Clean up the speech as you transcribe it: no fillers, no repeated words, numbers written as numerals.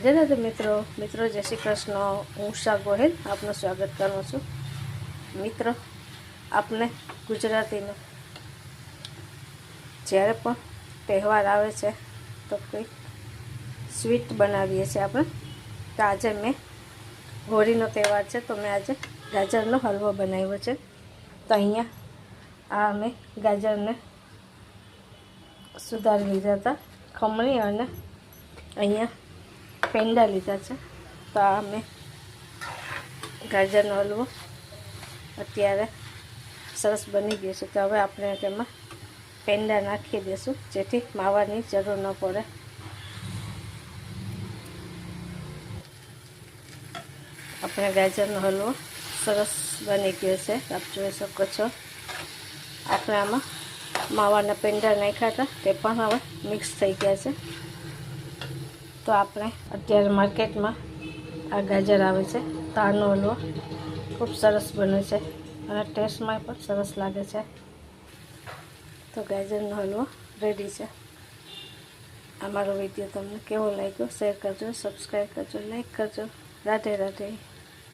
જય દાદા મિત્રો જય શ્રી કૃષ્ણ। હું ઉષા ગોહિલ આપનું સ્વાગત કરું છું। મિત્રો, આપણે ગુજરાતીમાં જ્યારે પણ તહેવાર આવે છે તો કંઈક સ્વીટ બનાવીએ છીએ આપણે। તો આજે મેં હોળીનો તહેવાર છે તો મેં આજે ગાજરનો હલવો બનાવ્યો છે। તો અહીંયા આ મેં ગાજરને સુધારી લીધા હતા ખમણી અને અહીંયા પેંડા લીધા છે। તો આ મેં ગાજરનો હલવો અત્યારે સરસ બની ગયો છે। તો હવે આપણે તેમાં પેંડા નાખી દઈશું જેથી માવાની જરૂર ન પડે। આપણે ગાજરનો હલવો સરસ બની ગયો છે, આપ જોઈ શકો છો। આપણે આમાં માવાના પેંડા નાખ્યા હતા તે પણ હવે મિક્સ થઈ ગયા છે। તો આપણે અત્યારે માર્કેટમાં આ ગાજર આવે છે તો આનો હલવો ખૂબ સરસ બને છે અને ટેસ્ટમાં પણ સરસ લાગે છે। તો ગાજરનો હલવો રેડી છે। અમારો વિડીયો તમને કેવો લાગ્યો શેર કરજો, સબસ્ક્રાઈબ કરજો, લાઈક કરજો। રાધે રાધે।